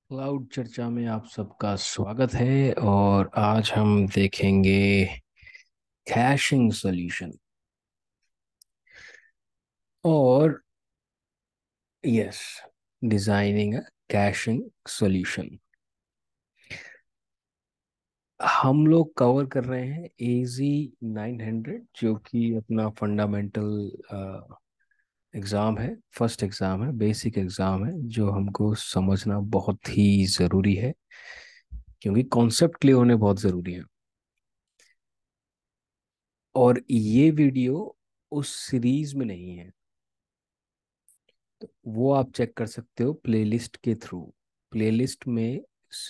Cloud चर्चा में आप सबका स्वागत है। और आज हम देखेंगे कैशिंग सॉल्यूशन। और यस, डिजाइनिंग अ कैशिंग सॉल्यूशन। हम लोग कवर कर रहे हैं AZ 900, जो कि अपना फंडामेंटल एग्ज़ाम है, फर्स्ट एग्ज़ाम है, बेसिक एग्ज़ाम है, जो हमको समझना बहुत ही ज़रूरी है, क्योंकि कॉन्सेप्ट क्लियर होने बहुत ज़रूरी है। और ये वीडियो उस सीरीज में नहीं है, तो वो आप चेक कर सकते हो प्लेलिस्ट के थ्रू। प्लेलिस्ट में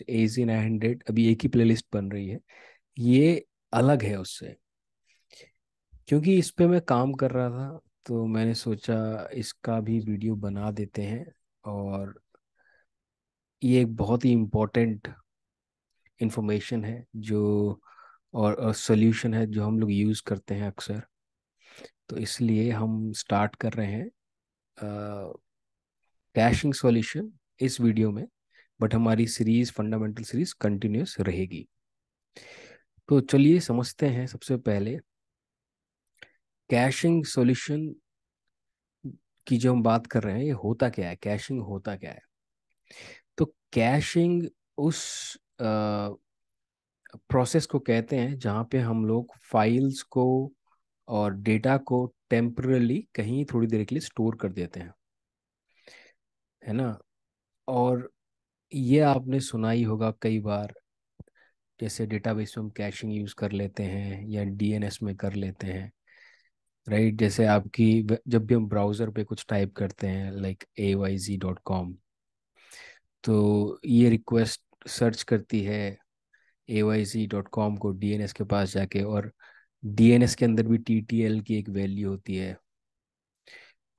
AZ 900 अभी एक ही प्लेलिस्ट बन रही है, ये अलग है उससे। क्योंकि इस पे मैं काम कर रहा था, तो मैंने सोचा इसका भी वीडियो बना देते हैं। और ये एक बहुत ही इम्पोर्टेंट इंफॉर्मेशन है, जो और सॉल्यूशन है जो हम लोग यूज़ करते हैं अक्सर। तो इसलिए हम स्टार्ट कर रहे हैं कैशिंग सॉल्यूशन इस वीडियो में। बट हमारी सीरीज, फंडामेंटल सीरीज कंटिन्यूस रहेगी। तो चलिए समझते हैं सबसे पहले कैशिंग सॉल्यूशन की जो हम बात कर रहे हैं, ये होता क्या है, कैशिंग होता क्या है। तो कैशिंग उस प्रोसेस को कहते हैं जहाँ पे हम लोग फाइल्स को और डेटा को टेम्परली कहीं थोड़ी देर के लिए स्टोर कर देते हैं, है ना। और ये आपने सुना ही होगा कई बार, जैसे डेटाबेस में हम कैशिंग यूज़ कर लेते हैं या DNS में कर लेते हैं, राइट। जैसे जब भी हम ब्राउज़र पे कुछ टाइप करते हैं लाइक AYZ.com, तो ये रिक्वेस्ट सर्च करती है AYZ.com को DNS के पास जाके। और DNS के अंदर भी TTL की एक वैल्यू होती है,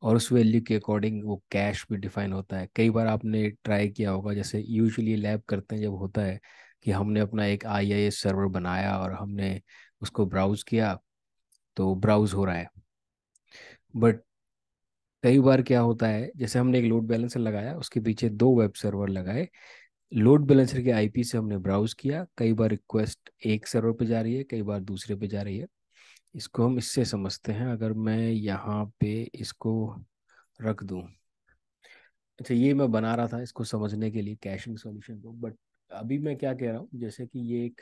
और उस वैल्यू के अकॉर्डिंग वो कैश भी डिफाइन होता है। कई बार आपने ट्राई किया होगा, जैसे यूजुअली लैब करते हैं जब होता है कि हमने अपना एक IIS सर्वर बनाया और हमने उसको ब्राउज किया, तो ब्राउज हो रहा है। बट कई बार क्या होता है, जैसे हमने एक लोड बैलेंसर लगाया, उसके पीछे दो वेब सर्वर लगाए, लोड बैलेंसर के IP से हमने ब्राउज किया, कई बार रिक्वेस्ट एक सर्वर पे जा रही है, कई बार दूसरे पे जा रही है। इसको हम इससे समझते हैं। अगर मैं यहाँ पे इसको रख दूँ, अच्छा ये मैं बना रहा था इसको समझने के लिए कैशिंग सॉल्यूशन को। बट अभी मैं क्या कह रहा हूँ, जैसे कि ये एक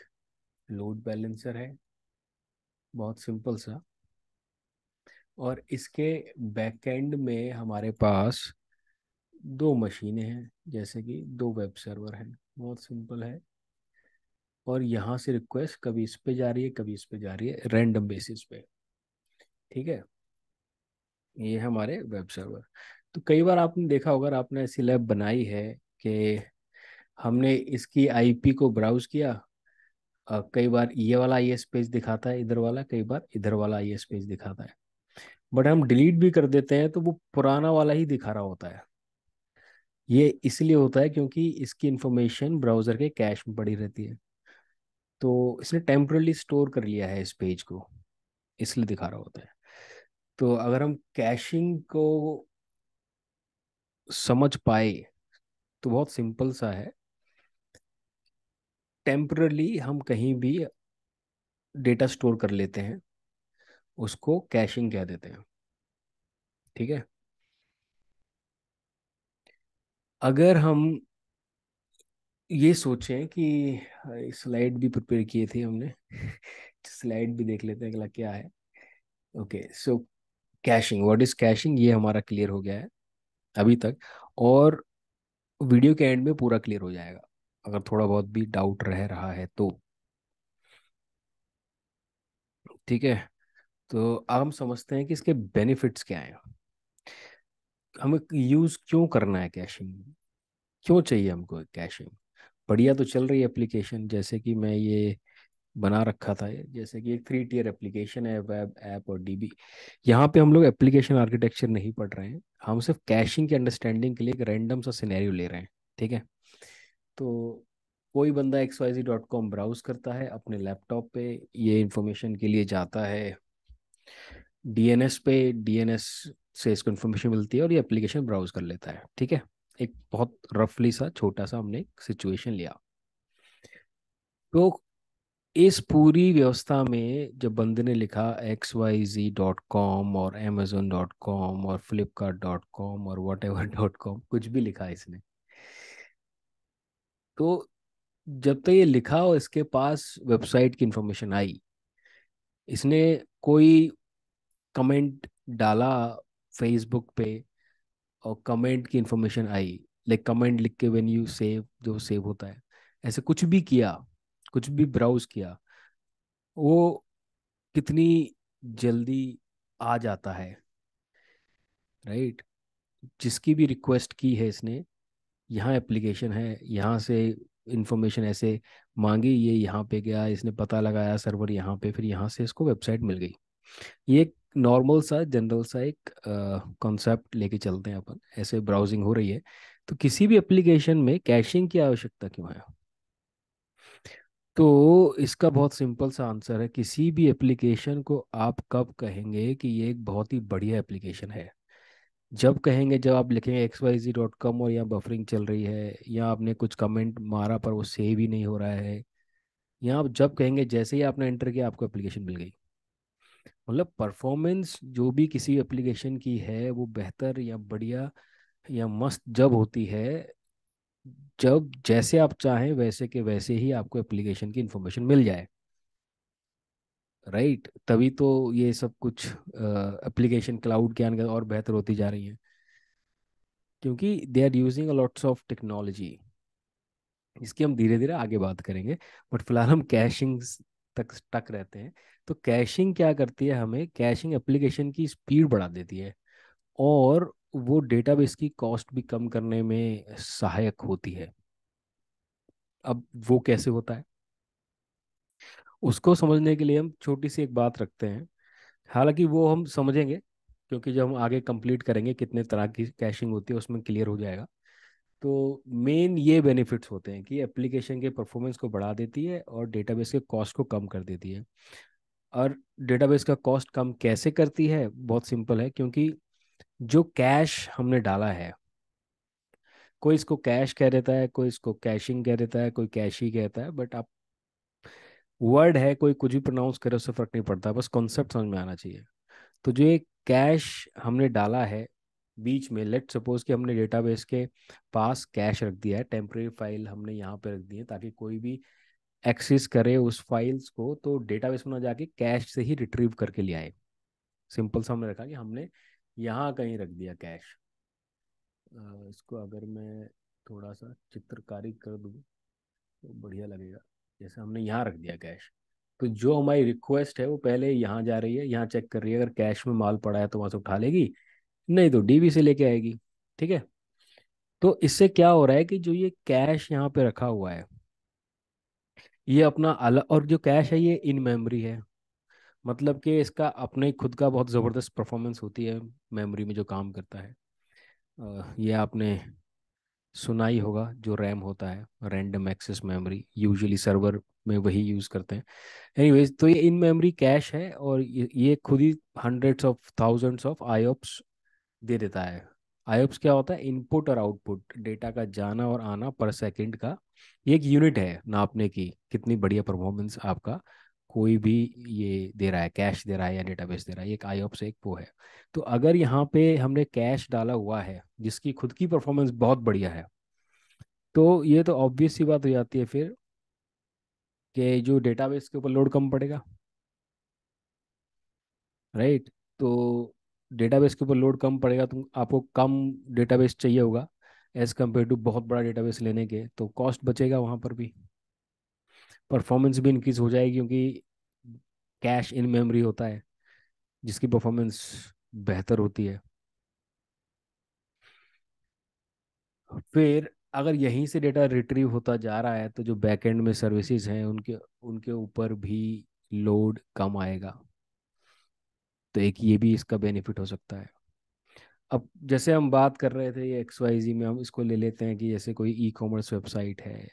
लोड बैलेंसर है, बहुत सिंपल सा। और इसके बैकएंड में हमारे पास दो मशीनें हैं, जैसे कि दो वेब सर्वर हैं, बहुत सिंपल है। और यहाँ से रिक्वेस्ट कभी इस पे जा रही है, कभी इस पे जा रही है, रैंडम बेसिस पे। ठीक है, ये है हमारे वेब सर्वर। तो कई बार आपने देखा होगा, अगर आपने ऐसी लैब बनाई है कि हमने इसकी IP को ब्राउज किया। कई बार ये वाला IS पेज दिखाता है इधर वाला, कई बार इधर वाला IS पेज दिखाता है। बट हम डिलीट भी कर देते हैं तो वो पुराना वाला ही दिखा रहा होता है। ये इसलिए होता है क्योंकि इसकी इंफॉर्मेशन ब्राउजर के कैश में पड़ी रहती है, तो इसने टेम्परली स्टोर कर लिया है इस पेज को, इसलिए दिखा रहा होता है। तो अगर हम कैशिंग को समझ पाए, तो बहुत सिंपल सा है। टेम्परली हम कहीं भी डेटा स्टोर कर लेते हैं, उसको कैशिंग कह देते हैं। ठीक है। अगर हम ये सोचें कि स्लाइड भी प्रिपेयर किए थे हमने, स्लाइड भी देख लेते हैं अगला क्या है। Okay, so caching, what is caching, ये हमारा क्लियर हो गया है अभी तक। और वीडियो के एंड में पूरा क्लियर हो जाएगा, अगर थोड़ा बहुत भी डाउट रह रहा है तो। ठीक है, तो अब हम समझते हैं कि इसके बेनिफिट्स क्या हैं, हमें यूज़ क्यों करना है कैशिंग, क्यों चाहिए हमको कैशिंग। बढ़िया तो चल रही है एप्लीकेशन, जैसे कि मैं ये बना रखा था ये, जैसे कि एक 3 टियर एप्लीकेशन है, वेब ऐप और DB। यहाँ पे हम लोग एप्लीकेशन आर्किटेक्चर नहीं पढ़ रहे हैं, हम सिर्फ कैशिंग की अंडरस्टैंडिंग के लिए एक रैंडम सा सिनेरियो ले रहे हैं। ठीक है। तो कोई बंदा XYZ.com ब्राउज करता है अपने लैपटॉप पे, ये इंफॉर्मेशन के लिए जाता है DNS पे, DNS से इसको इन्फॉर्मेशन मिलती है और ये एप्लीकेशन ब्राउज कर लेता है। ठीक है। एक बहुत रफली सा छोटा सा हमने एक सिचुएशन लिया। तो इस पूरी व्यवस्था में जब बंदे ने लिखा XYZ.com और Amazon.com और Flipkart.com और whatever.com, कुछ भी लिखा इसने, तो जब तक ये लिखा और इसके पास वेबसाइट की इंफॉर्मेशन आई, इसने कोई कमेंट डाला फेसबुक पे और कमेंट की इंफॉर्मेशन आई, लाइक कमेंट लिख के व्हेन यू सेव, जो सेव होता है, ऐसे कुछ भी किया, कुछ भी ब्राउज किया, वो कितनी जल्दी आ जाता है, राइट। जिसकी भी रिक्वेस्ट की है इसने, यहाँ एप्लीकेशन है, यहाँ से इंफॉर्मेशन ऐसे मांगी, ये यहाँ पे गया, इसने पता लगाया सर्वर यहाँ पे, फिर यहाँ से इसको वेबसाइट मिल गई। ये एक नॉर्मल सा जनरल सा एक कॉन्सेप्ट लेके चलते हैं अपन, ऐसे ब्राउजिंग हो रही है, तो किसी भी एप्लीकेशन में कैशिंग की आवश्यकता क्यों है? तो इसका बहुत सिंपल सा आंसर है, किसी भी एप्लीकेशन को आप कब कहेंगे कि ये एक बहुत ही बढ़िया एप्लीकेशन है? जब कहेंगे जब आप लिखेंगे XYZ.com और यहाँ बफरिंग चल रही है, या आपने कुछ कमेंट मारा पर वो सेव ही नहीं हो रहा है, या आप जब कहेंगे जैसे ही आपने एंटर किया आपको एप्लीकेशन मिल गई। मतलब परफॉर्मेंस जो भी किसी एप्लीकेशन की है वो बेहतर या बढ़िया या मस्त जब होती है, जब जैसे आप चाहें वैसे के वैसे ही आपको एप्लीकेशन की इंफॉर्मेशन मिल जाए, राइट। तभी तो ये सब कुछ एप्लीकेशन क्लाउड के आने के और बेहतर होती जा रही हैं, क्योंकि they are using a lots of technology. इसकी हम धीरे धीरे आगे बात करेंगे, बट फिलहाल हम कैशिंग तक स्टक रहते हैं। तो कैशिंग क्या करती है? हमें कैशिंग एप्लीकेशन की स्पीड बढ़ा देती है, और वो डेटाबेस की कॉस्ट भी कम करने में सहायक होती है। अब वो कैसे होता है, उसको समझने के लिए हम छोटी सी एक बात रखते हैं। हालांकि वो हम समझेंगे, क्योंकि जब हम आगे कंप्लीट करेंगे कितने तरह की कैशिंग होती है उसमें क्लियर हो जाएगा। तो मेन ये बेनिफिट्स होते हैं कि एप्लीकेशन के परफॉर्मेंस को बढ़ा देती है और डेटाबेस के कॉस्ट को कम कर देती है। और डेटाबेस का कॉस्ट कम कैसे करती है? बहुत सिंपल है, क्योंकि जो कैश हमने डाला है, कोई इसको कैश कह देता है, कोई इसको कैशिंग कह देता है, कोई कैश ही कहता है, बट आप वर्ड है, कोई कुछ भी प्रोनाउंस करे उससे फर्क नहीं पड़ता, बस कॉन्सेप्ट समझ में आना चाहिए। तो जो ये कैश हमने डाला है बीच में, लेट सपोज कि हमने डेटाबेस के पास कैश रख दिया है, टेम्परेरी फाइल हमने यहाँ पे रख दी है, ताकि कोई भी एक्सेस करे उस फाइल्स को तो डेटाबेस में ना जाके कैश से ही रिट्रीव करके ले आए। सिंपल सा हमने रखा कि हमने यहाँ कहीं रख दिया कैश। इसको अगर मैं थोड़ा सा चित्रकारी कर दूँ तो बढ़िया लगेगा। जैसे हमने यहाँ रख दिया कैश, तो जो हमारी रिक्वेस्ट है वो पहले यहाँ जा रही है, यहाँ चेक कर रही है, अगर कैश में माल पड़ा है तो वहां से उठा लेगी, नहीं तो डीबी से लेके आएगी। ठीक है। तो इससे क्या हो रहा है कि जो ये कैश यहाँ पे रखा हुआ है, ये अपना अलग, और जो कैश है ये इन मेमोरी है, मतलब कि इसका अपने खुद का बहुत ज़बरदस्त परफॉर्मेंस होती है मेमोरी में जो काम करता है। ये आपने सुना ही होगा, जो रैम होता है, random access memory, usually server में वही यूज़ करते हैं। एनीवेज, तो ये इन मेमोरी कैश है, और ये खुद ही हंड्रेड्स ऑफ थाउजेंड्स ऑफ आईओप्स दे देता है। आईओप्स क्या होता है? इनपुट और आउटपुट, डेटा का जाना और आना पर सेकंड का ये एक यूनिट है नापने की कितनी बढ़िया परफॉर्मेंस आपका कोई भी ये दे रहा है, कैश दे रहा है या डेटाबेस दे रहा है, ये एक आईओप्स एक वो है। तो अगर यहाँ पे हमने कैश डाला हुआ है जिसकी खुद की परफॉर्मेंस बहुत बढ़िया है, तो ये तो ऑब्वियस सी बात हो जाती है फिर कि जो डेटाबेस के ऊपर लोड कम पड़ेगा, राइट। तो डेटाबेस के ऊपर लोड कम पड़ेगा तो आपको कम डेटाबेस चाहिए होगा एज कम्पेयर टू बहुत बड़ा डेटाबेस लेने के, तो कॉस्ट बचेगा वहाँ पर भी, परफॉर्मेंस भी इंक्रीज हो जाएगी, क्योंकि कैश इन मेमोरी होता है जिसकी परफॉर्मेंस बेहतर होती है। फिर अगर यहीं से डेटा रिट्रीव होता जा रहा है तो जो बैकएंड में सर्विसेज हैं उनके उनके ऊपर भी लोड कम आएगा। तो एक ये भी इसका बेनिफिट हो सकता है। अब जैसे हम बात कर रहे थे ये XYZ में, हम इसको ले लेते हैं कि जैसे कोई ई कॉमर्स वेबसाइट है,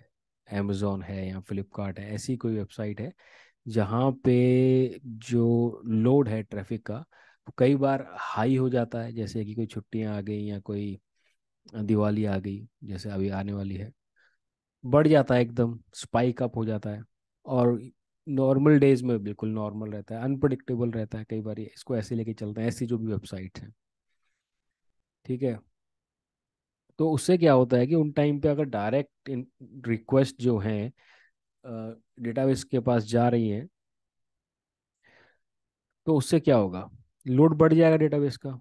अमेजोन है या फ्लिपकार्ट है, ऐसी कोई वेबसाइट है जहाँ पे जो लोड है ट्रैफिक का वो कई बार हाई हो जाता है, जैसे कि कोई छुट्टियां आ गई या कोई दिवाली आ गई जैसे अभी आने वाली है, बढ़ जाता है, एकदम स्पाइक अप हो जाता है। और नॉर्मल डेज में बिल्कुल नॉर्मल रहता है, अनप्रडिक्टेबल रहता है, कई बार इसको ऐसे लेके चलते हैं, ऐसी जो भी वेबसाइट हैं। ठीक है। तो उससे क्या होता है कि उन टाइम पे अगर डायरेक्ट रिक्वेस्ट जो है डेटाबेस के पास जा रही है, तो उससे क्या होगा, लोड बढ़ जाएगा डेटाबेस का।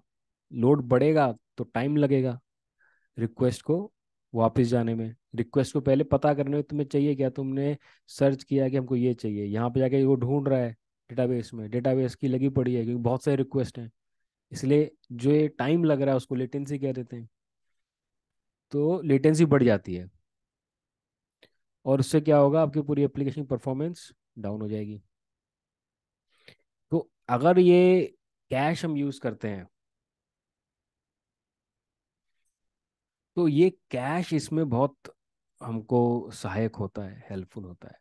लोड बढ़ेगा तो टाइम लगेगा रिक्वेस्ट को वापस जाने में। रिक्वेस्ट को पहले पता करने में तुम्हें चाहिए क्या, तुमने सर्च किया कि हमको ये चाहिए, यहाँ पे जाके वो ढूंढ रहा है डेटाबेस में, डेटाबेस की लगी पड़ी है क्योंकि बहुत सारे रिक्वेस्ट हैं, इसलिए जो ये टाइम लग रहा है उसको लेटेंसी कह देते हैं। तो लेटेंसी बढ़ जाती है, और उससे क्या होगा, आपकी पूरी एप्लीकेशन परफॉर्मेंस डाउन हो जाएगी। तो अगर ये कैश हम यूज करते हैं, तो ये कैश इसमें बहुत हमको सहायक होता है, हेल्पफुल होता है।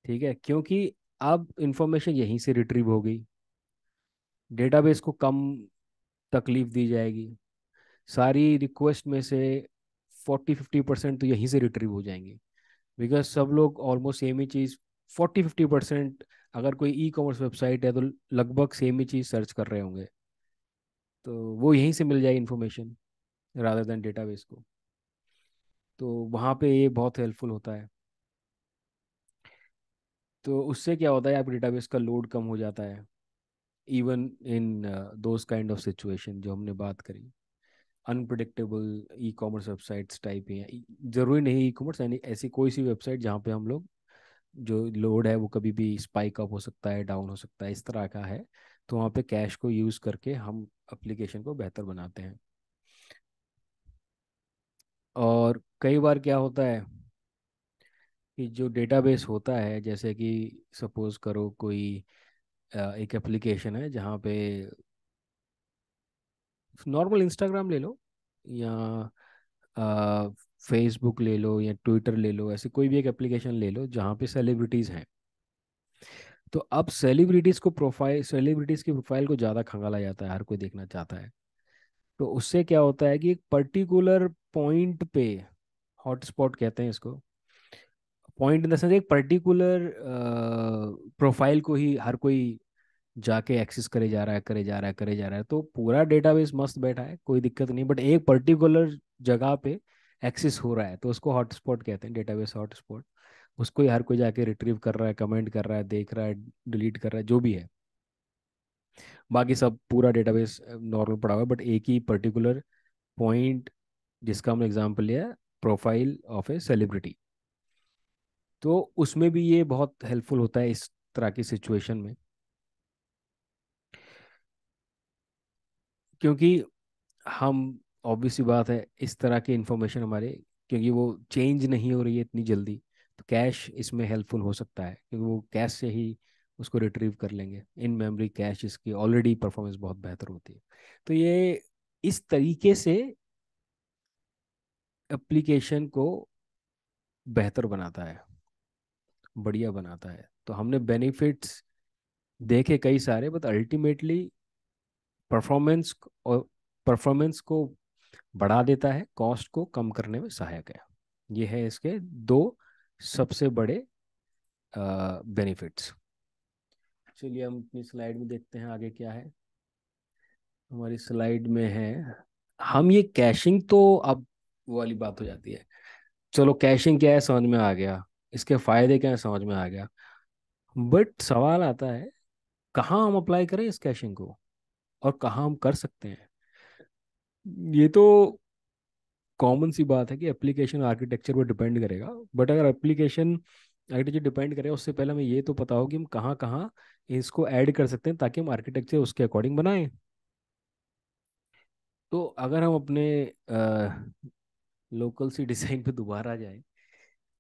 ठीक है, क्योंकि अब इंफॉर्मेशन यहीं से रिट्रीव हो गई, डेटाबेस को कम तकलीफ दी जाएगी, सारी रिक्वेस्ट में से 40-50% तो यहीं से रिट्रीव हो जाएंगे, बिकॉज सब लोग ऑलमोस्ट सेम ही चीज़, 40-50% अगर कोई ई कॉमर्स वेबसाइट है तो लगभग सेम ही चीज़ सर्च कर रहे होंगे, तो वो यहीं से मिल जाएगी इन्फॉर्मेशन रादर देन डेटाबेस को। तो वहाँ पे ये बहुत हेल्पफुल होता है। तो उससे क्या होता है, आप डेटाबेस का लोड कम हो जाता है, even in those kind of situation जो हमने बात करी, unpredictable e commerce websites type ही हैं। जरूरी नहीं ई कॉमर्स, यानी ऐसी कोई सी वेबसाइट जहाँ पे हम लोग जो लोड है वो कभी भी स्पाइक अप हो सकता है, डाउन हो सकता है, इस तरह का है, तो वहाँ पे कैश को यूज़ करके हम एप्लीकेशन को बेहतर बनाते हैं। और कई बार क्या होता है कि जो डेटाबेस होता है, जैसे कि सपोज करो कोई एक एप्लीकेशन है जहाँ पे नॉर्मल इंस्टाग्राम ले लो, या फेसबुक ले लो, या ट्विटर ले लो, ऐसे कोई भी एक एप्लीकेशन ले लो जहाँ पे सेलिब्रिटीज़ हैं। तो अब सेलिब्रिटीज़ की प्रोफाइल को ज़्यादा खंगाला जाता है, हर कोई देखना चाहता है। तो उससे क्या होता है कि एक पर्टिकुलर पॉइंट पे, हॉटस्पॉट कहते हैं इसको, पॉइंट इन द सेंस एक पर्टिकुलर प्रोफाइल को ही हर कोई जाके एक्सेस करे जा रहा है, करे जा रहा है, करे जा रहा है। तो पूरा डेटाबेस मस्त बैठा है, कोई दिक्कत नहीं, बट एक पर्टिकुलर जगह पे एक्सेस हो रहा है, तो उसको हॉटस्पॉट कहते हैं, डेटाबेस हॉटस्पॉट। उसको ही हर कोई जाके रिट्रीव कर रहा है, कमेंट कर रहा है, देख रहा है, डिलीट कर रहा है, जो भी है। बाकी सब पूरा डेटाबेस नॉर्मल पड़ा हुआ है, बट एक ही पर्टिकुलर पॉइंट, जिसका हमने एग्जांपल लिया, प्रोफाइल ऑफ ए सेलिब्रिटी, तो उसमें भी ये बहुत हेल्पफुल होता है इस तरह की सिचुएशन में। क्योंकि हम, ऑब्वियस सी बात है, इस तरह की इंफॉर्मेशन हमारे, क्योंकि वो चेंज नहीं हो रही है इतनी जल्दी, तो कैश इसमें हेल्पफुल हो सकता है, क्योंकि वो कैश से ही उसको रिट्रीव कर लेंगे, इन मेमोरी कैश इसकी ऑलरेडी परफॉर्मेंस बहुत बेहतर होती है। तो ये इस तरीके से एप्लीकेशन को बेहतर बनाता है, बढ़िया बनाता है। तो हमने बेनिफिट्स देखे कई सारे, बट अल्टीमेटली परफॉर्मेंस और परफॉर्मेंस को बढ़ा देता है, कॉस्ट को कम करने में सहायक है। ये है इसके दो सबसे बड़े बेनिफिट्स। चलिए हम अपनी स्लाइड में देखते हैं आगे क्या है। हमारी स्लाइड में है, हम ये कैशिंग तो अब वो वाली बात हो जाती है, चलो कैशिंग क्या है समझ में आ गया, इसके फायदे क्या है समझ में आ गया, बट सवाल आता है कहाँ हम अप्लाई करें इस कैशिंग को, और कहाँ हम कर सकते हैं। ये तो कॉमन सी बात है कि एप्लीकेशन आर्किटेक्चर पर डिपेंड करेगा, बट अगर एप्लीकेशन आर्किटेक्चर डिपेंड करेगा, उससे पहले हमें ये तो पता हो कि हम कहाँ कहाँ इसको ऐड कर सकते हैं, ताकि हम आर्किटेक्चर उसके अकॉर्डिंग बनाएं। तो अगर हम अपने लोकल सी डिज़ाइन पे दोबारा जाएं,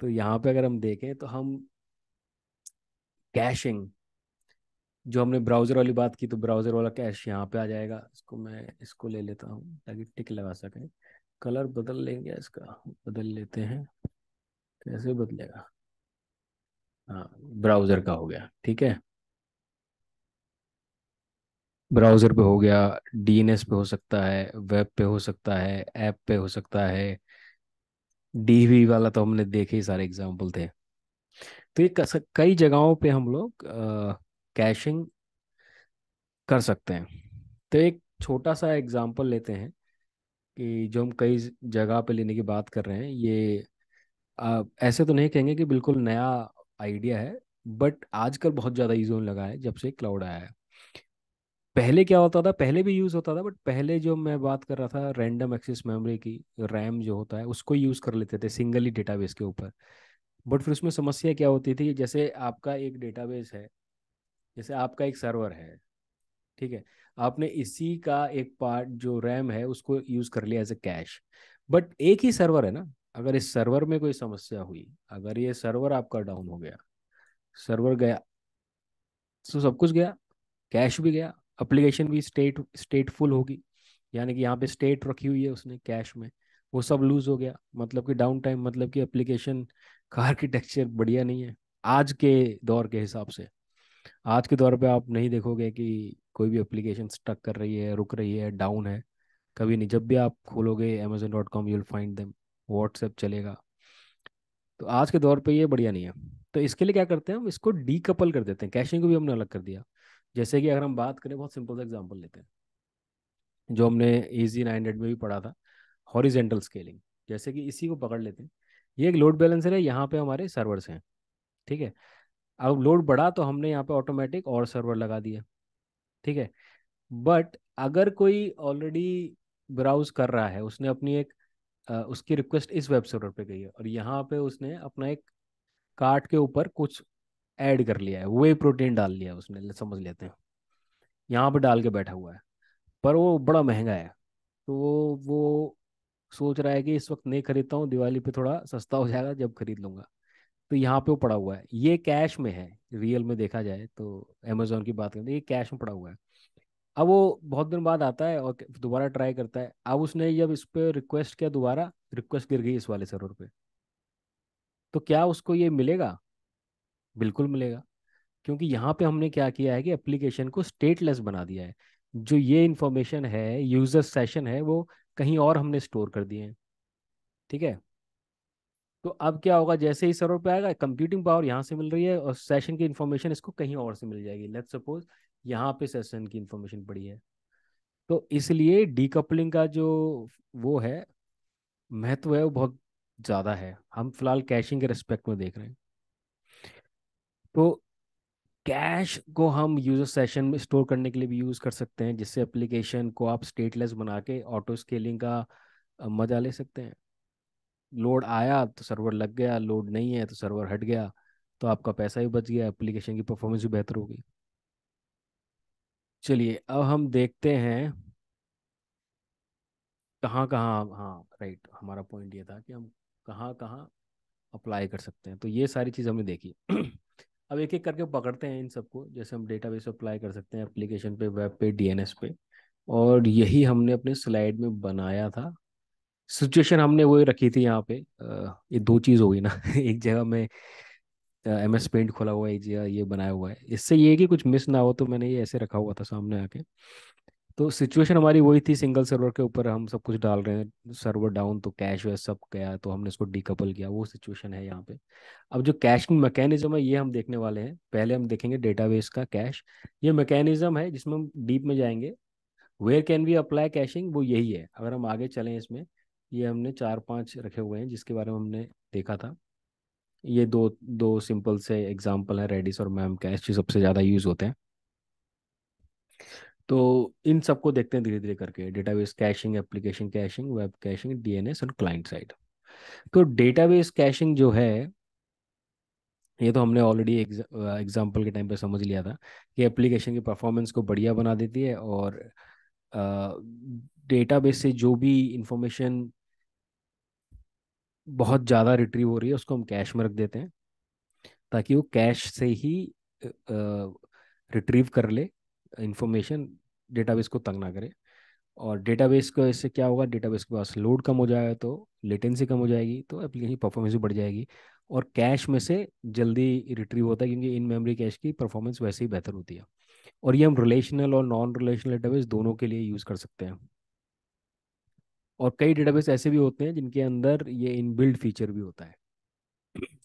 तो यहाँ पे अगर हम देखें तो हम कैशिंग, जो हमने ब्राउज़र वाली बात की, तो ब्राउज़र वाला कैश यहाँ पे आ जाएगा। इसको मैं इसको ले लेता हूँ ताकि टिक लगा सकें। कलर बदल लेंगे, इसका बदल लेते हैं, कैसे बदलेगा, हाँ, ब्राउज़र का हो गया, ठीक है। ब्राउज़र पे हो गया, डीएनएस पे हो सकता है, वेब पे हो सकता है, ऐप पे हो सकता है। डीवी वाला तो हमने देखे ही, सारे एग्जाम्पल थे। तो ये कई जगहों पे हम लोग कैशिंग कर सकते हैं। तो एक छोटा सा एग्जाम्पल लेते हैं कि जो हम कई जगह पे लेने की बात कर रहे हैं, ये ऐसे तो नहीं कहेंगे कि बिल्कुल नया आइडिया है, बट आजकल बहुत ज़्यादा यूज होने लगा है जब से क्लाउड आया है। पहले क्या होता था, पहले भी यूज़ होता था, बट पहले जो मैं बात कर रहा था रैंडम एक्सेस मेमोरी की, रैम जो होता है उसको यूज़ कर लेते थे सिंगली डेटाबेस के ऊपर। बट फिर उसमें समस्या क्या होती थी कि जैसे आपका एक डेटाबेस है, जैसे आपका एक सर्वर है, ठीक है, आपने इसी का एक पार्ट जो रैम है उसको यूज कर लिया एज ए कैश। बट एक ही सर्वर है ना, अगर इस सर्वर में कोई समस्या हुई, अगर ये सर्वर आपका डाउन हो गया, सर्वर गया, तो सब कुछ गया, कैश भी गया, एप्लीकेशन भी स्टेटफुल होगी। यानी कि यहाँ पे स्टेट रखी हुई है उसने कैश में, वो सब लूज हो गया, मतलब कि डाउन टाइम, मतलब कि एप्लीकेशन का आर्किटेक्चर बढ़िया नहीं है आज के दौर के हिसाब से। आज के दौर पे आप नहीं देखोगे कि कोई भी एप्लीकेशन स्टक कर रही है, रुक रही है, डाउन है, कभी नहीं। जब भी आप खोलोगे amazon.com you will find them, WhatsApp चलेगा। तो आज के दौर पे ये बढ़िया नहीं है। तो इसके लिए क्या करते हैं, हम इसको डीकपल कर देते हैं, कैशिंग को भी हमने अलग कर दिया। जैसे कि अगर हम बात करें, बहुत सिंपल सा एग्जांपल लेते हैं जो हमने इजी 900 में भी पढ़ा था, हॉरिजेंटल स्केलिंग। जैसे कि इसी को पकड़ लेते हैं, ये एक लोड बैलेंसर है, यहाँ पे हमारे सर्वर्स हैं, ठीक है। अब लोड बढ़ा तो हमने यहाँ पे ऑटोमेटिक और सर्वर लगा दिया, ठीक है। बट अगर कोई ऑलरेडी ब्राउज कर रहा है, उसने अपनी एक उसकी रिक्वेस्ट इस वेब सर्वर पे गई है, और यहाँ पे उसने अपना एक कार्ट के ऊपर कुछ ऐड कर लिया है, वे प्रोटीन डाल लिया है उसने, समझ लेते हैं, यहाँ पे डाल के बैठा हुआ है, पर वो बड़ा महंगा है। तो वो सोच रहा है कि इस वक्त नहीं खरीदता हूँ, दिवाली पे थोड़ा सस्ता हो जाएगा जब खरीद लूंगा। तो यहाँ पे वो पड़ा हुआ है, ये कैश में है, रियल में देखा जाए तो अमेजोन की बात करें तो ये कैश में पड़ा हुआ है। अब वो बहुत दिन बाद आता है और दोबारा ट्राई करता है, अब उसने जब इस पे रिक्वेस्ट किया, दोबारा रिक्वेस्ट गिर गई इस वाले सर्वर पे, तो क्या उसको ये मिलेगा? बिल्कुल मिलेगा। क्योंकि यहाँ पे हमने क्या किया है कि एप्लीकेशन को स्टेटलेस बना दिया है। जो ये इंफॉर्मेशन है, यूजर सेशन है, वो कहीं और हमने स्टोर कर दिए हैं, ठीक है। तो अब क्या होगा, जैसे ही सर्वर पे आएगा, कंप्यूटिंग पावर यहाँ से मिल रही है और सेशन की इंफॉर्मेशन इसको कहीं और से मिल जाएगी। लेट्स सपोज यहाँ पे सेशन की इंफॉर्मेशन पड़ी है। तो इसलिए डीकपलिंग का जो वो है, महत्व है, वो बहुत ज़्यादा है। हम फिलहाल कैशिंग के रिस्पेक्ट में देख रहे हैं। तो कैश को हम यूजर सेशन में स्टोर करने के लिए भी यूज़ कर सकते हैं, जिससे एप्लीकेशन को आप स्टेटलेस बना के ऑटो स्केलिंग का मजा ले सकते हैं। लोड आया तो सर्वर लग गया, लोड नहीं है तो सर्वर हट गया, तो आपका पैसा भी बच गया, एप्लीकेशन की परफॉर्मेंस भी बेहतर होगी। चलिए अब हम देखते हैं कहाँ कहाँ, हाँ राइट, हमारा पॉइंट ये था कि हम कहाँ कहाँ अप्लाई कर सकते हैं। तो ये सारी चीज़ हमने देखी। अब एक एक करके पकड़ते हैं इन सबको। जैसे हम डेटाबेस अप्लाई कर सकते हैं एप्लीकेशन पे, वेब पे, डीएनएस पे, और यही हमने अपने स्लाइड में बनाया था। सिचुएशन हमने वही रखी थी यहाँ पे। ये दो चीज़ हो गई ना। एक जगह में MS पेंट खोला हुआ है, एक जगह ये बनाया हुआ है, इससे ये है कि कुछ मिस ना हो, तो मैंने ये ऐसे रखा हुआ था सामने आके। तो सिचुएशन हमारी वही थी, सिंगल सर्वर के ऊपर हम सब कुछ डाल रहे हैं, सर्वर डाउन तो कैश वैश सब गया, तो हमने इसको डीकपल किया, वो सिचुएशन है यहाँ पे। अब जो कैशिंग मैकेनिज्म है ये हम देखने वाले हैं। पहले हम देखेंगे डेटाबेस का कैश, ये मैकेनिज्म है जिसमें हम डीप में जाएंगे। Where can we apply caching, वो यही है। अगर हम आगे चलें इसमें, ये हमने चार पांच रखे हुए हैं जिसके बारे में हमने देखा था। ये दो दो सिंपल से एग्जांपल है, रेडिस और मैम कैश, जो सबसे ज़्यादा यूज़ होते हैं। तो इन सबको देखते हैं धीरे धीरे करके, database caching, application caching, web caching, DNS और क्लाइंट साइड। तो डेटाबेस कैशिंग जो है, ये तो हमने ऑलरेडी एग्जाम्पल के टाइम पे समझ लिया था कि एप्लीकेशन की परफॉर्मेंस को बढ़िया बना देती है, और डेटाबेस से जो भी इंफॉर्मेशन बहुत ज़्यादा रिट्रीव हो रही है उसको हम कैश में रख देते हैं, ताकि वो कैश से ही रिट्रीव कर ले इंफॉर्मेशन, डेटाबेस को तंग ना करे। और डेटाबेस को इससे क्या होगा, डेटाबेस के पास लोड कम हो जाएगा तो लेटेंसी कम हो जाएगी, तो एप्लीकेशन परफॉर्मेंस भी बढ़ जाएगी। और कैश में से जल्दी रिट्रीव होता है, क्योंकि इन मेमोरी कैश की परफॉर्मेंस वैसे ही बेहतर होती है। और ये हम रिलेशनल और नॉन रिलेशनल डेटाबेस दोनों के लिए यूज़ कर सकते हैं। और कई डेटाबेस ऐसे भी होते हैं जिनके अंदर ये इनबिल्ट फीचर भी होता है।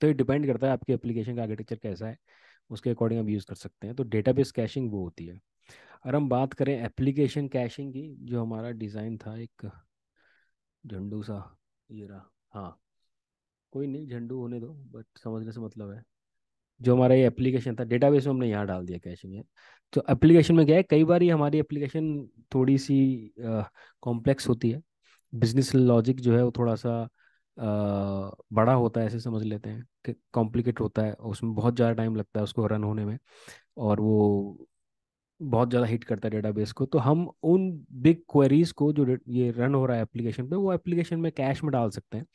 तो ये डिपेंड करता है आपके एप्लीकेशन का आर्किटेक्चर कैसा है, उसके अकॉर्डिंग आप यूज़ कर सकते हैं। तो डेटाबेस कैशिंग वो होती है। अगर हम बात करें एप्लीकेशन कैशिंग की, जो हमारा डिज़ाइन था एक झंडू सा, ये रहा। हाँ, कोई नहीं, झंडू होने दो, बट समझने से मतलब है। जो हमारा ये एप्लीकेशन था, डेटाबेस में हमने यहाँ डाल दिया कैशिंग है। तो एप्लीकेशन में क्या है, कई बार ये हमारी एप्लीकेशन थोड़ी सी कॉम्प्लेक्स होती है। बिजनेस लॉजिक जो है वो थोड़ा सा बड़ा होता है, ऐसे समझ लेते हैं कि कॉम्प्लिकेट होता है, उसमें बहुत ज़्यादा टाइम लगता है उसको रन होने में। और वो बहुत ज़्यादा हिट करता है डेटाबेस को। तो हम उन बिग क्वेरीज को जो ये रन हो रहा है एप्लीकेशन पे, वो एप्लीकेशन में कैश में डाल सकते हैं,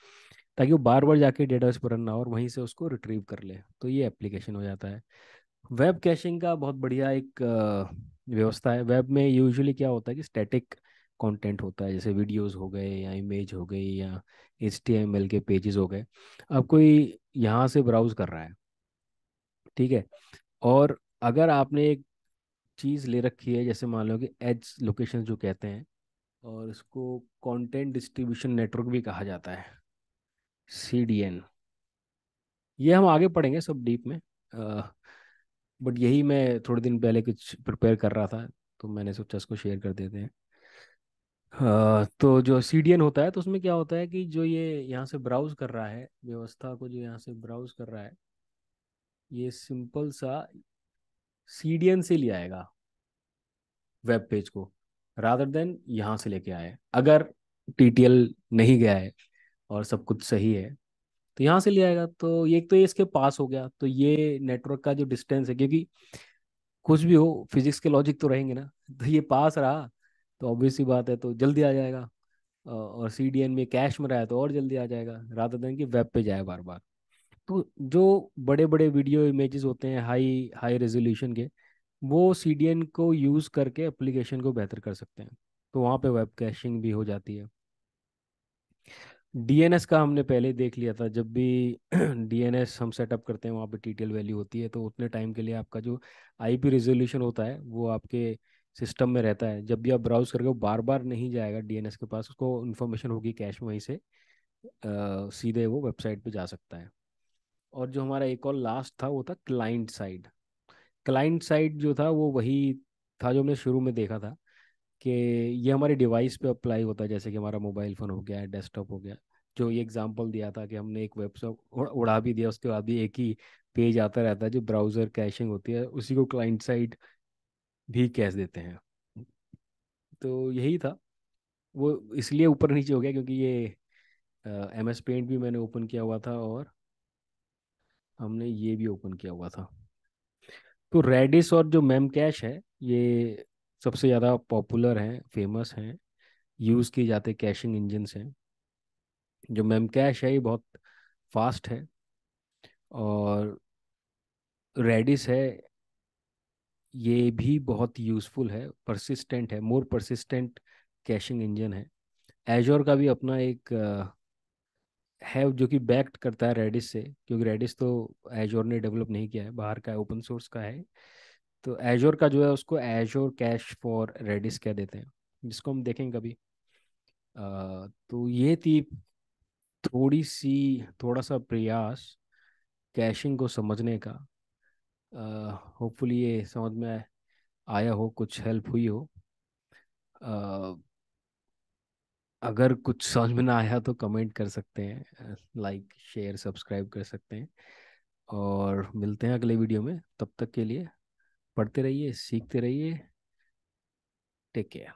ताकि वो बार बार जाके डेटाबेस पर रन ना हो और वहीं से उसको रिट्रीव कर ले। तो ये एप्लीकेशन हो जाता है। वेब कैशिंग का बहुत बढ़िया एक व्यवस्था है। वेब में यूजुअली क्या होता है कि स्टैटिक कंटेंट होता है, जैसे वीडियोस हो गए या इमेज हो गई या HTML के पेजेस हो गए। अब कोई यहाँ से ब्राउज कर रहा है, ठीक है, और अगर आपने एक चीज़ ले रखी है, जैसे मान लो कि एज लोकेशन जो कहते हैं, और इसको कंटेंट डिस्ट्रीब्यूशन नेटवर्क भी कहा जाता है, CDN। ये हम आगे पढ़ेंगे सब डीप में, बट यही मैं थोड़े दिन पहले कुछ प्रिपेयर कर रहा था, तो मैंने सोचा इसको शेयर कर देते हैं। तो जो CDN होता है, तो उसमें क्या होता है कि जो ये यहाँ से ब्राउज कर रहा है, व्यवस्था को जो यहाँ से ब्राउज कर रहा है, ये सिंपल सा CDN से ले आएगा वेब पेज को, रादर देन यहाँ से लेके आए। अगर TTL नहीं गया है और सब कुछ सही है, तो यहाँ से ले आएगा। तो ये एक तो ये इसके पास हो गया, तो ये नेटवर्क का जो डिस्टेंस है, क्योंकि कुछ भी हो फिजिक्स के लॉजिक तो रहेंगे ना, तो ये पास रहा तो ऑब्वियस सी बात है, तो जल्दी आ जाएगा। और CDN में कैश में रहा है तो और जल्दी आ जाएगा, रादर देन कि वेब पे जाए बार बार। तो जो बड़े बड़े वीडियो इमेजेस होते हैं हाई हाई रेजोल्यूशन के, वो CDN को यूज़ करके एप्लीकेशन को बेहतर कर सकते हैं। तो वहाँ पे वेब कैशिंग भी हो जाती है। DNS का हमने पहले देख लिया था। जब भी DNS हम सेटअप करते हैं, वहाँ पे TTL वैल्यू होती है, तो उतने टाइम के लिए आपका जो IP रेजोल्यूशन होता है वो आपके सिस्टम में रहता है। जब भी आप ब्राउज करके, वो बार बार नहीं जाएगा DNS के पास, उसको इन्फॉर्मेशन होगी कैश में, वहीं से सीधे वो वेबसाइट पे जा सकता है। और जो हमारा एक और लास्ट था वो था क्लाइंट साइड। क्लाइंट साइड जो था वो वही था जो हमने शुरू में देखा था, कि ये हमारे डिवाइस पे अप्लाई होता है, जैसे कि हमारा मोबाइल फ़ोन हो गया, डेस्कटॉप हो गया। जो ये एग्जांपल दिया था कि हमने एक वेबसाइट उड़ा भी दिया, उसके बाद भी एक ही पेज आता रहता है, जो ब्राउज़र कैशिंग होती है, उसी को क्लाइंट साइड भी कैश देते हैं। तो यही था। वो इसलिए ऊपर नीचे हो गया क्योंकि ये MS पेंट भी मैंने ओपन किया हुआ था, और हमने ये भी ओपन किया हुआ था। तो रेडिस और जो मेम कैश है, ये सबसे ज़्यादा पॉपुलर हैं, फेमस हैं, यूज़ की जाते कैशिंग इंजन्स हैं। जो मेम कैश है ये बहुत फास्ट है, और रेडिस है ये भी बहुत यूज़फुल है, परसिस्टेंट है, मोर परसिस्टेंट कैशिंग इंजन है। एजोर का भी अपना एक है, जो कि बैक्ड करता है रेडिस से, क्योंकि रेडिस तो एजोर ने डेवलप नहीं किया है, बाहर का है, ओपन सोर्स का है। तो एजोर का जो है उसको एजोर कैश फॉर रेडिस कह देते हैं, जिसको हम देखेंगे कभी। तो ये थी थोड़ा सा प्रयास कैशिंग को समझने का। होपफुली ये समझ में आया हो, कुछ हेल्प हुई हो। अ, अगर कुछ समझ में ना आया तो कमेंट कर सकते हैं, लाइक शेयर सब्सक्राइब कर सकते हैं। और मिलते हैं अगले वीडियो में, तब तक के लिए पढ़ते रहिए, सीखते रहिए। Take care.